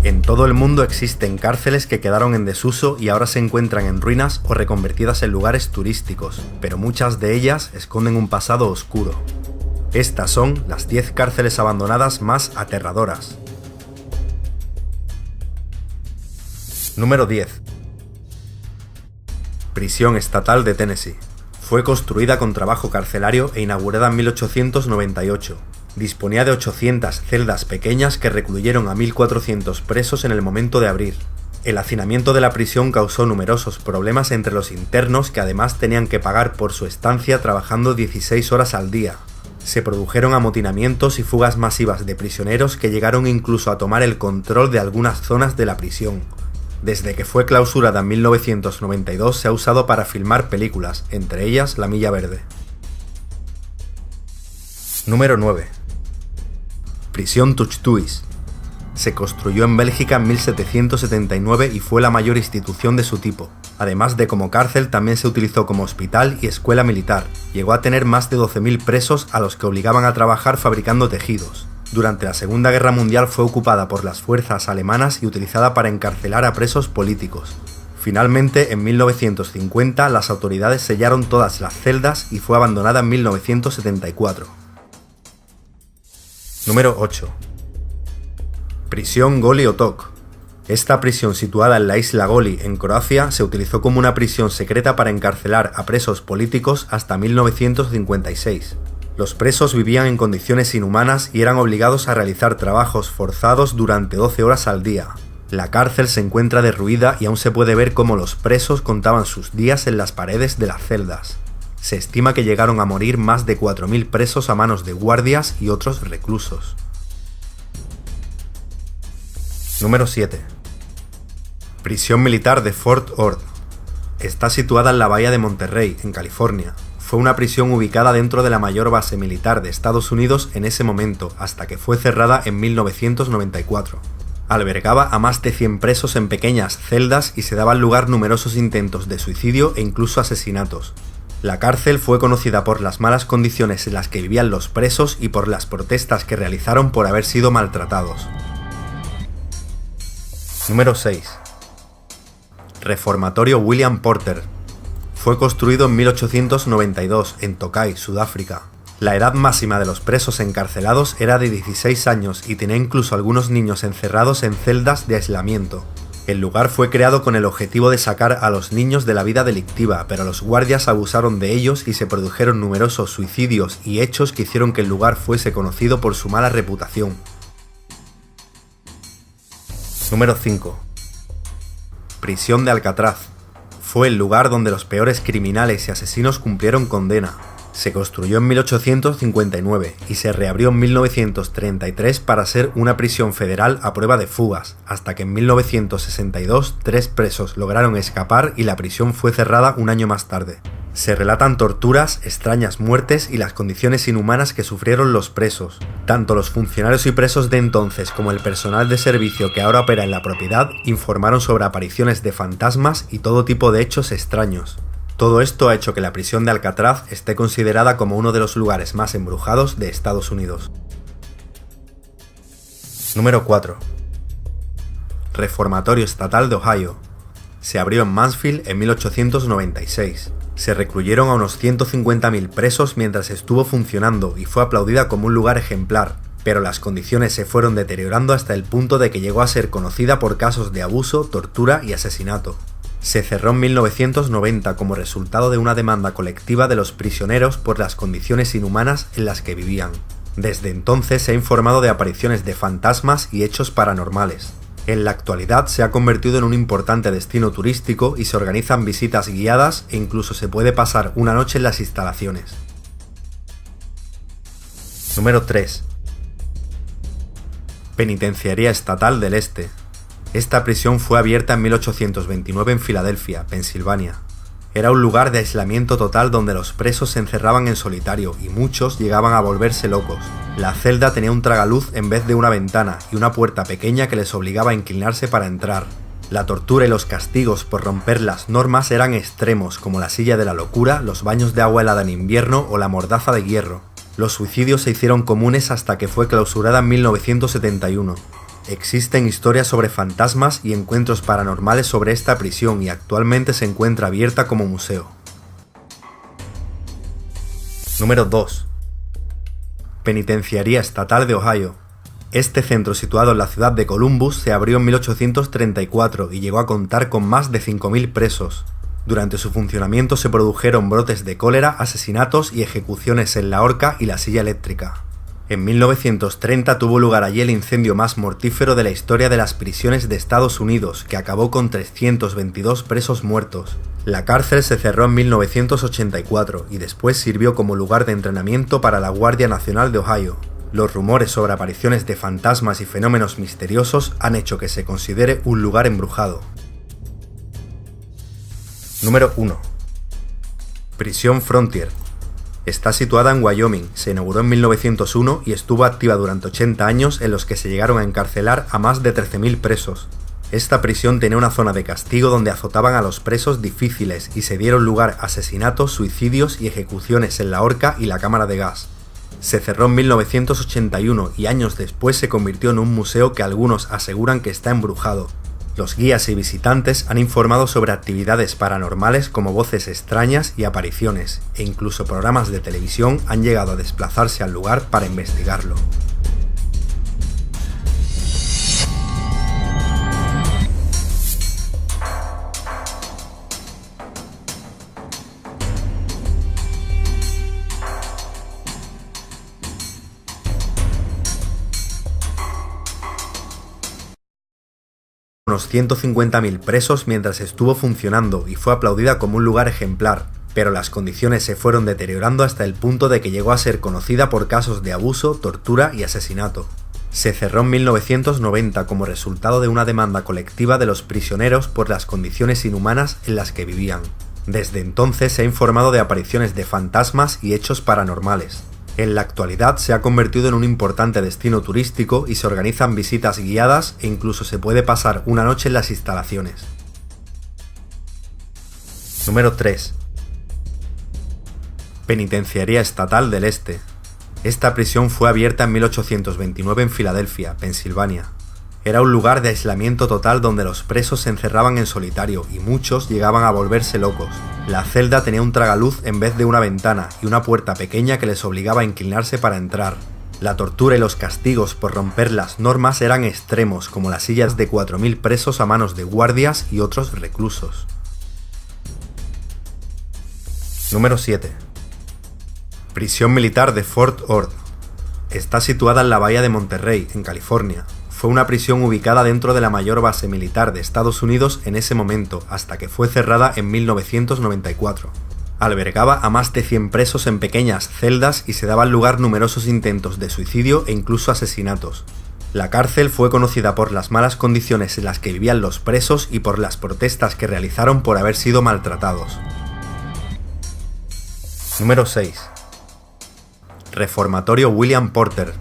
En todo el mundo existen cárceles que quedaron en desuso y ahora se encuentran en ruinas o reconvertidas en lugares turísticos, pero muchas de ellas esconden un pasado oscuro. Estas son las 10 cárceles abandonadas más aterradoras. Número 10. Prisión Estatal de Tennessee. Fue construida con trabajo carcelario e inaugurada en 1898. Disponía de 800 celdas pequeñas que recluyeron a 1.400 presos en el momento de abrir. El hacinamiento de la prisión causó numerosos problemas entre los internos que además tenían que pagar por su estancia trabajando 16 horas al día. Se produjeron amotinamientos y fugas masivas de prisioneros que llegaron incluso a tomar el control de algunas zonas de la prisión. Desde que fue clausurada en 1992 se ha usado para filmar películas, entre ellas La Milla Verde. Número 9. Prisión Touch-Touis. Se construyó en Bélgica en 1779 y fue la mayor institución de su tipo. Además de como cárcel, también se utilizó como hospital y escuela militar. Llegó a tener más de 12.000 presos a los que obligaban a trabajar fabricando tejidos. Durante la Segunda Guerra Mundial fue ocupada por las fuerzas alemanas y utilizada para encarcelar a presos políticos. Finalmente, en 1950, las autoridades sellaron todas las celdas y fue abandonada en 1974. Número 8. Prisión Goli Otok. Esta prisión, situada en la isla Goli, en Croacia, se utilizó como una prisión secreta para encarcelar a presos políticos hasta 1956. Los presos vivían en condiciones inhumanas y eran obligados a realizar trabajos forzados durante 12 horas al día. La cárcel se encuentra derruida y aún se puede ver cómo los presos contaban sus días en las paredes de las celdas. Se estima que llegaron a morir más de 4.000 presos a manos de guardias y otros reclusos. Número 7. Prisión militar de Fort Ord. Está situada en la bahía de Monterrey, en California. Fue una prisión ubicada dentro de la mayor base militar de Estados Unidos en ese momento, hasta que fue cerrada en 1994. Albergaba a más de 100 presos en pequeñas celdas y se daban lugar numerosos intentos de suicidio e incluso asesinatos. La cárcel fue conocida por las malas condiciones en las que vivían los presos y por las protestas que realizaron por haber sido maltratados. Número 6. Reformatorio William Porter. Fue construido en 1892 en Tokai, Sudáfrica. La edad máxima de los presos encarcelados era de 16 años y tenía incluso algunos niños encerrados en celdas de aislamiento. El lugar fue creado con el objetivo de sacar a los niños de la vida delictiva, pero los guardias abusaron de ellos y se produjeron numerosos suicidios y hechos que hicieron que el lugar fuese conocido por su mala reputación. Número 5. Prisión de Alcatraz. Fue el lugar donde los peores criminales y asesinos cumplieron condena. Se construyó en 1859 y se reabrió en 1933 para ser una prisión federal a prueba de fugas, hasta que en 1962 3 presos lograron escapar y la prisión fue cerrada un año más tarde. Se relatan torturas, extrañas muertes y las condiciones inhumanas que sufrieron los presos. Tanto los funcionarios y presos de entonces como el personal de servicio que ahora opera en la propiedad informaron sobre apariciones de fantasmas y todo tipo de hechos extraños. Todo esto ha hecho que la prisión de Alcatraz esté considerada como uno de los lugares más embrujados de Estados Unidos. Número 4. Reformatorio Estatal de Ohio. Se abrió en Mansfield en 1896. Se recluyeron a unos 150.000 presos mientras estuvo funcionando y fue aplaudida como un lugar ejemplar, pero las condiciones se fueron deteriorando hasta el punto de que llegó a ser conocida por casos de abuso, tortura y asesinato. Se cerró en 1990 como resultado de una demanda colectiva de los prisioneros por las condiciones inhumanas en las que vivían. Desde entonces se ha informado de apariciones de fantasmas y hechos paranormales. En la actualidad se ha convertido en un importante destino turístico y se organizan visitas guiadas e incluso se puede pasar una noche en las instalaciones. Número 3. Penitenciaría Estatal del Este. Esta prisión fue abierta en 1829 en Filadelfia, Pensilvania. Era un lugar de aislamiento total donde los presos se encerraban en solitario y muchos llegaban a volverse locos. La celda tenía un tragaluz en vez de una ventana y una puerta pequeña que les obligaba a inclinarse para entrar. La tortura y los castigos por romper las normas eran extremos, como la silla de la locura, los baños de agua helada en invierno o la mordaza de hierro. Los suicidios se hicieron comunes hasta que fue clausurada en 1971. Existen historias sobre fantasmas y encuentros paranormales sobre esta prisión y actualmente se encuentra abierta como museo. Número 2. Penitenciaría Estatal de Ohio. Este centro, situado en la ciudad de Columbus, se abrió en 1834 y llegó a contar con más de 5.000 presos. Durante su funcionamiento se produjeron brotes de cólera, asesinatos y ejecuciones en la horca y la silla eléctrica. En 1930 tuvo lugar allí el incendio más mortífero de la historia de las prisiones de Estados Unidos, que acabó con 322 presos muertos. La cárcel se cerró en 1984 y después sirvió como lugar de entrenamiento para la Guardia Nacional de Ohio. Los rumores sobre apariciones de fantasmas y fenómenos misteriosos han hecho que se considere un lugar embrujado. Número 1. Prisión Frontier. Está situada en Wyoming, se inauguró en 1901 y estuvo activa durante 80 años, en los que se llegaron a encarcelar a más de 13.000 presos. Esta prisión tenía una zona de castigo donde azotaban a los presos difíciles y se dieron lugar asesinatos, suicidios y ejecuciones en la horca y la cámara de gas. Se cerró en 1981 y años después se convirtió en un museo que algunos aseguran que está embrujado. Los guías y visitantes han informado sobre actividades paranormales como voces extrañas y apariciones, e incluso programas de televisión han llegado a desplazarse al lugar para investigarlo. Unos 150.000 presos mientras estuvo funcionando y fue aplaudida como un lugar ejemplar, pero las condiciones se fueron deteriorando hasta el punto de que llegó a ser conocida por casos de abuso, tortura y asesinato. Se cerró en 1990 como resultado de una demanda colectiva de los prisioneros por las condiciones inhumanas en las que vivían. Desde entonces se ha informado de apariciones de fantasmas y hechos paranormales. En la actualidad se ha convertido en un importante destino turístico y se organizan visitas guiadas e incluso se puede pasar una noche en las instalaciones. Número 3. Penitenciaría Estatal del Este. Esta prisión fue abierta en 1829 en Filadelfia, Pensilvania. Era un lugar de aislamiento total donde los presos se encerraban en solitario y muchos llegaban a volverse locos. La celda tenía un tragaluz en vez de una ventana y una puerta pequeña que les obligaba a inclinarse para entrar. La tortura y los castigos por romper las normas eran extremos, como las sillas de 4.000 presos a manos de guardias y otros reclusos. Número 7. Prisión militar de Fort Ord. Está situada en la bahía de Monterrey, en California. Fue una prisión ubicada dentro de la mayor base militar de Estados Unidos en ese momento, hasta que fue cerrada en 1994. Albergaba a más de 100 presos en pequeñas celdas y se daban lugar numerosos intentos de suicidio e incluso asesinatos. La cárcel fue conocida por las malas condiciones en las que vivían los presos y por las protestas que realizaron por haber sido maltratados. Número 6. Reformatorio William Porter.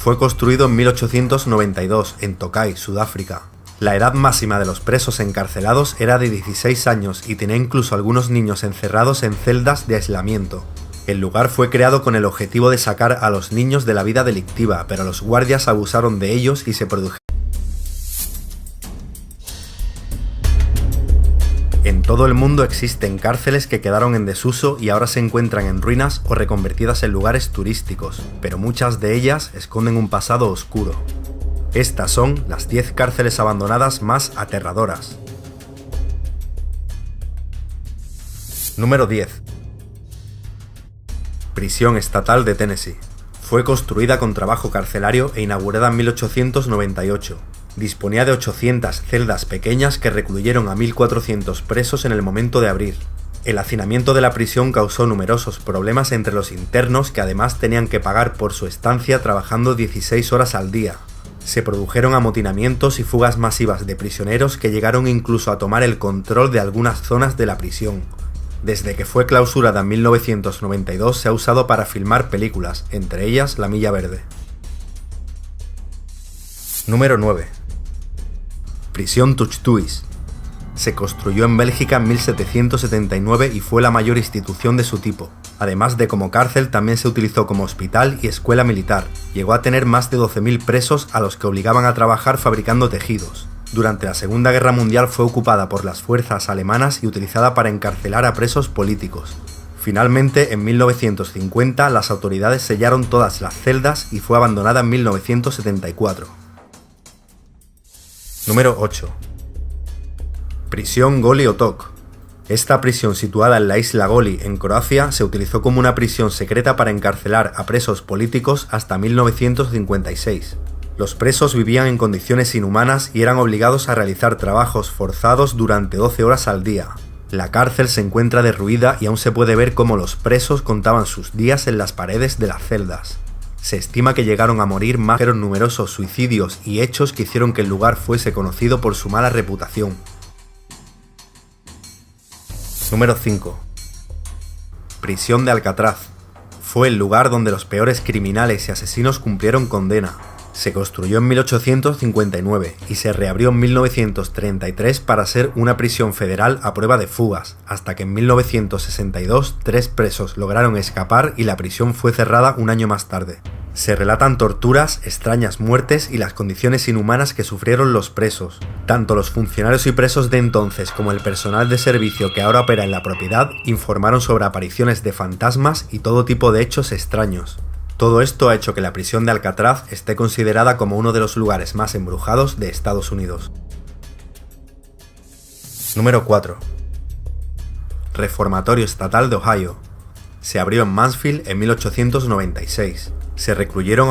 Fue construido en 1892 en Tokai, Sudáfrica. La edad máxima de los presos encarcelados era de 16 años y tenía incluso algunos niños encerrados en celdas de aislamiento. El lugar fue creado con el objetivo de sacar a los niños de la vida delictiva, pero los guardias abusaron de ellos y se produjeron. En todo el mundo existen cárceles que quedaron en desuso y ahora se encuentran en ruinas o reconvertidas en lugares turísticos, pero muchas de ellas esconden un pasado oscuro. Estas son las 10 cárceles abandonadas más aterradoras. Número 10. Prisión Estatal de Tennessee. Fue construida con trabajo carcelario e inaugurada en 1898. Disponía de 800 celdas pequeñas que recluyeron a 1.400 presos en el momento de abrir. El hacinamiento de la prisión causó numerosos problemas entre los internos, que además tenían que pagar por su estancia trabajando 16 horas al día. Se produjeron amotinamientos y fugas masivas de prisioneros que llegaron incluso a tomar el control de algunas zonas de la prisión. Desde que fue clausurada en 1992 se ha usado para filmar películas, entre ellas La Milla Verde. Número 9. Prisión Touch-Touis. Se construyó en Bélgica en 1779 y fue la mayor institución de su tipo. Además de como cárcel, también se utilizó como hospital y escuela militar. Llegó a tener más de 12.000 presos a los que obligaban a trabajar fabricando tejidos. Durante la Segunda Guerra Mundial fue ocupada por las fuerzas alemanas y utilizada para encarcelar a presos políticos. Finalmente, en 1950, las autoridades sellaron todas las celdas y fue abandonada en 1974. Número 8. Prisión Goli Otok. Esta prisión, situada en la isla Goli, en Croacia, se utilizó como una prisión secreta para encarcelar a presos políticos hasta 1956. Los presos vivían en condiciones inhumanas y eran obligados a realizar trabajos forzados durante 12 horas al día. La cárcel se encuentra derruida y aún se puede ver cómo los presos contaban sus días en las paredes de las celdas. Se estima que llegaron a morir más por numerosos suicidios y hechos que hicieron que el lugar fuese conocido por su mala reputación. Número 5. Prisión de Alcatraz. Fue el lugar donde los peores criminales y asesinos cumplieron condena. Se construyó en 1859 y se reabrió en 1933 para ser una prisión federal a prueba de fugas, hasta que en 1962 3 presos lograron escapar y la prisión fue cerrada un año más tarde. Se relatan torturas, extrañas muertes y las condiciones inhumanas que sufrieron los presos. Tanto los funcionarios y presos de entonces como el personal de servicio que ahora opera en la propiedad informaron sobre apariciones de fantasmas y todo tipo de hechos extraños. Todo esto ha hecho que la prisión de Alcatraz esté considerada como uno de los lugares más embrujados de Estados Unidos. Número 4. Reformatorio Estatal de Ohio. Se abrió en Mansfield en 1896. Se recluyeron a